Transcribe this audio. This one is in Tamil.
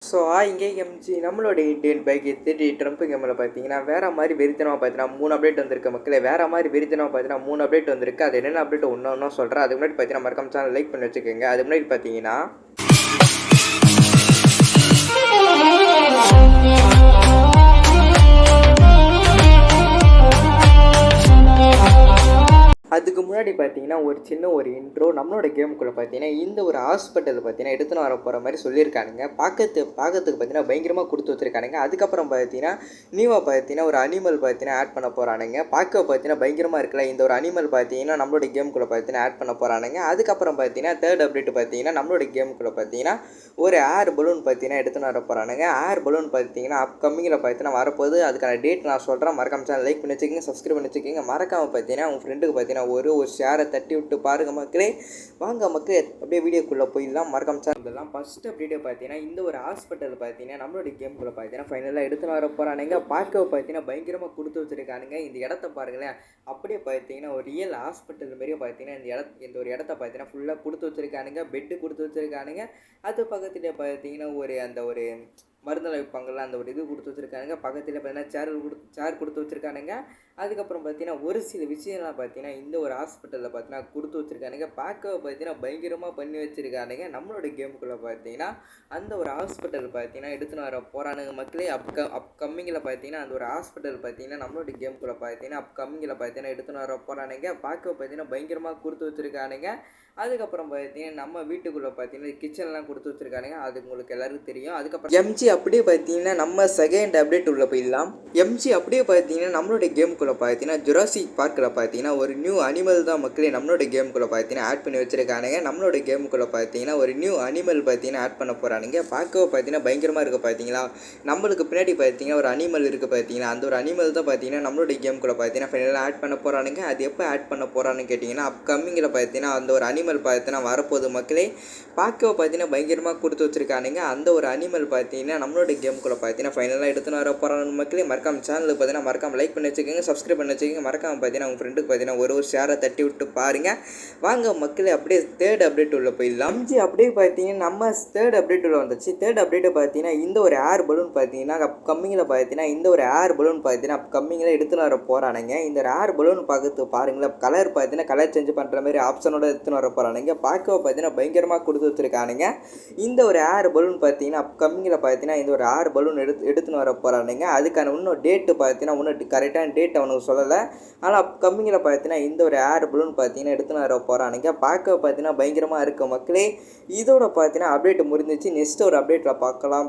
ஸோ இங்கே எம்ஜி நம்மளோட இந்தியன் பைக் எத்திட்டு ட்ரம்ப் கேமில் பார்த்தீங்கன்னா வேறு மாதிரி வெறித்தனமாக பார்த்தீங்கன்னா 3 அப்டேட் வந்திருக்கு மக்களே. வேறு மாதிரி வெறித்தனமாக பார்த்தீங்கன்னா 3 அப்டேட் வந்திருக்கு. அது என்னென்ன அப்டேட் ஒன்று சொல்கிறேன். அதுக்கு முன்னாடி பார்த்தீங்கன்னா மறக்காம சேனல் லைக் பண்ணி வச்சுக்கோங்க. அதுக்கு முன்னாடி பார்த்தீங்கன்னா அதுக்கு முன்னாடி பார்த்தீங்கன்னா ஒரு சின்ன ஒரு இன்ட்ரோ. நம்மளோட கேமுக்குள்ளே பார்த்தீங்கன்னா இந்த ஒரு ஹாஸ்பிட்டல் பார்த்தீங்கன்னா எடுத்துன்னு வர போகிற மாதிரி சொல்லியிருக்கானுங்க. பார்க்கறதுக்கு பார்த்தீங்கன்னா பயங்கரமாக கொடுத்து வச்சுருக்கானுங்க. அதுக்கப்புறம் பார்த்தீங்கன்னா நியூவாக பார்த்தீங்கன்னா ஒரு அனிமல் பார்த்தீங்கன்னா ஆட் பண்ண போகிறானுங்க. பார்க்க பார்த்தீங்கன்னா பயங்கரமாக இருக்கல. இந்த ஒரு அனிமல் பார்த்தீங்கன்னா நம்மளோட கேமுக்குள்ளே பார்த்தீங்கன்னா ஆட் பண்ண போகிறானுங்க. அதுக்கப்புறம் பார்த்தீங்கன்னா தேர்ட் அப்டேட் பார்த்தீங்கன்னா நம்மளோட கேமுக்குள்ளே பார்த்தீங்கன்னா ஒரு ஏர் பலூன் பார்த்தீங்கன்னா எடுத்துன்னு வர போகிறானுங்க. ஏர் பலூன் பார்த்தீங்கன்னா அப்கமிங்கில் பார்த்தீங்கன்னா வரப்போகுது. அதுக்கான டேட் நான் சொல்கிறேன். மறக்காம சேனல் லைக் பண்ணி வச்சுக்கோங்க, சப்ஸ்கிரைப் பண்ணி வச்சுக்கோங்க. மறக்காமல் பார்த்தீங்கன்னா உங்கள் ஃப்ரெண்டுக்கு பார்த்தீங்கன்னா ஒரு ஷேரை தட்டி விட்டு பாருங்கள் மக்களே. வாங்க மக்களே அப்படியே வீடியோக்குள்ளே போயிடலாம். மறக்காம சேனல்லாம் ஃபஸ்ட்டு வீடியோ பார்த்தீங்கன்னா இந்த ஒரு ஹாஸ்பிட்டல் பார்த்தீங்கன்னா நம்மளோட கேமுக்குள்ளே பார்த்தீங்கன்னா ஃபைனலாக எடுத்துன்னு வர போகிறானுங்க. பார்க்க பார்த்தீங்கன்னா பயங்கரமாக கொடுத்து வச்சுருக்கானுங்க. இந்த இடத்த பாருங்களேன், அப்படியே பார்த்தீங்கன்னா ஒரு ரியல் ஹாஸ்பிட்டல் மாரியே பார்த்தீங்கன்னா இந்த ஒரு இடத்த பார்த்தீங்கன்னா ஃபுல்லாக கொடுத்து வச்சுருக்கானுங்க. பெட்டு கொடுத்து வச்சுருக்கானுங்க. அது பக்கத்துலேயே பார்த்தீங்கன்னா அந்த ஒரு மருந்தில் வைப்பாங்கள்ல அந்த ஒரு இது கொடுத்து வச்சுருக்கானுங்க. பக்கத்தில் பார்த்தீங்கன்னா சேர் கொடுத்து வச்சுருக்கானுங்க. அதுக்கப்புறம் பார்த்தீங்கன்னா ஒரு சில விஷயம்லாம் பார்த்தீங்கன்னா இந்த ஒரு ஹாஸ்பிட்டலில் பார்த்தீங்கன்னா கொடுத்து வச்சுருக்கானுங்க. பார்க்க பார்த்தீங்கன்னா பயங்கரமாக பண்ணி வச்சுருக்கானுங்க. நம்மளோட கேமுக்குள்ளே பார்த்தீங்கன்னா அந்த ஒரு ஹாஸ்பிட்டல் பார்த்தீங்கன்னா எடுத்துன்னு வர போகிறானுங்க மக்களே. அப்கம்மிங்கில் பார்த்தீங்கன்னா அந்த ஒரு ஹாஸ்பிட்டல் பார்த்தீங்கன்னா நம்மளோட கேமுக்குள்ளே பார்த்தீங்கன்னா அப்கம்மிங்கில் பார்த்தீங்கன்னா எடுத்துன்னு வர போகிறானுங்க. பார்க்க பார்த்தீங்கன்னா பயங்கரமாக கொடுத்து வச்சுருக்கானுங்க. அதுக்கப்புறம் பார்த்தீங்கன்னா நம்ம வீட்டுக்குள்ளே பார்த்தீங்கன்னா கிச்சன்லாம் கொடுத்து வச்சுருக்கானுங்க. அது உங்களுக்கு எல்லாருக்கும் தெரியும். அதுக்கப்புறம் எம்ஜி அப்படியே பார்த்தீங்கன்னா நம்ம செகண்ட் அப்டேட் உள்ளே போயிடலாம். எம்ஜி அப்படியே பார்த்தீங்கன்னா நம்மளோட கேமுக்குள்ளே பார்த்தீங்கன்னா ஜுராசிக் பார்க்கில் பார்த்தீங்கன்னா ஒரு நியூ அனிமல் தான் மக்களே நம்மளோட கேமுக்குள்ளே பார்த்தீங்கன்னா ஆட் பண்ணி வச்சுருக்கானுங்க. நம்மளோட கேமுக்குள்ளே பார்த்தீங்கன்னா ஒரு நியூ அனிமல் பார்த்தீங்கன்னா ஆட் பண்ண போகிறானுங்க. பார்க்க பார்த்தீங்கன்னா பயங்கரமாக இருக்குது பார்த்தீங்களா. நம்மளுக்கு பின்னாடி பார்த்தீங்கன்னா ஒரு அனிமல் இருக்குது பார்த்தீங்கன்னா அந்த ஒரு அனிமல் தான் பார்த்தீங்கன்னா நம்மளோட கேமுக்குள்ளே பார்த்தீங்கன்னா ஃபைனலாக ஆட் பண்ண போகிறானுங்க. அது எப்போ ஆட் பண்ண போகிறான்னு கேட்டிங்கன்னா அப்கமிங்கில் பார்த்தீங்கன்னா அந்த ஒரு அனிமல் பார்த்தீங்கன்னா வரப்போகுது மக்களே. பார்க்க பார்த்தீங்கன்னா பயங்கரமாக கொடுத்து வச்சுருக்கானுங்க. அந்த ஒரு அனிமல் பார்த்தீங்கன்னா நம்மளோட கேமுக்குள்ளே பார்த்தீங்கன்னா ஃபைனலாக எடுத்துன்னு வர போகிறாங்க மக்களே. மறக்காம சேனலுக்கு பார்த்தீங்கன்னா மறக்காம லைக் பண்ணி வச்சுக்கோங்க, சப்ஸ்கிரைப் பண்ணி வச்சுக்கோங்க. மறக்காம பார்த்தீங்கன்னா உங்கள் ஃப்ரெண்டுக்கு பார்த்தீங்கன்னா ஒரு ஷேரை தட்டி விட்டு பாருங்கள். வாங்க மக்களே அப்படியே தேர்ட் அப்டேட் உள்ள போயிடலாம். எம்ஜி அப்படியே பார்த்தீங்கன்னா நம்ம தேர்ட் அப்டேட் உள்ள வந்துச்சு. தேர்ட் அப்டேட்டை பார்த்தீங்கன்னா இந்த ஒரு ஏர் பலூன் பார்த்தீங்கன்னா அப்கம்மிங்கில் பார்த்தீங்கன்னா இந்த ஒரு ஏர் பலூன் பார்த்தீங்கன்னா அப்கம்மிங்கில் எடுத்துன்னு வர போகிறானுங்க. இந்த ஒரு ஏர் பலூன் பார்த்து பாருங்களேன். கலர் பார்த்தீங்கன்னா கலர் சேஞ்ச் பண்ணுற மாதிரி ஆப்ஷனோட எடுத்துன்னு வர போகிறானுங்க. பார்க்க பார்த்தீங்கன்னா பயங்கரமாக கொடுத்து வச்சுருக்கானுங்க. இந்த ஒரு ஏர் பலூன் பார்த்தீங்கன்னா அப்கம்மிங்கில் பார்த்தீங்கன்னா இந்த ஒரு ஏர் பலூன் எடுத்துன்னு வர போகிறானுங்க. அதுக்கான இன்னும் டேட்டு பார்த்தீங்கன்னா இன்னும் கரெக்டான டேட் அவனுக்கு சொல்லலை. ஆனால் அப்கம்மிங்கில் பார்த்தீங்கன்னா இந்த ஒரு ஏர் பலூன் பார்த்தீங்கன்னா எடுத்துன்னு வர போகிறானுங்க. பார்க்க பார்த்தீங்கன்னா பயங்கரமாக இருக்குது மக்களே. இதோட பார்த்தீங்கன்னா அப்டேட் முடிஞ்சிச்சு. நெக்ஸ்ட் ஒரு அப்டேட்டில் பார்க்கலாம்.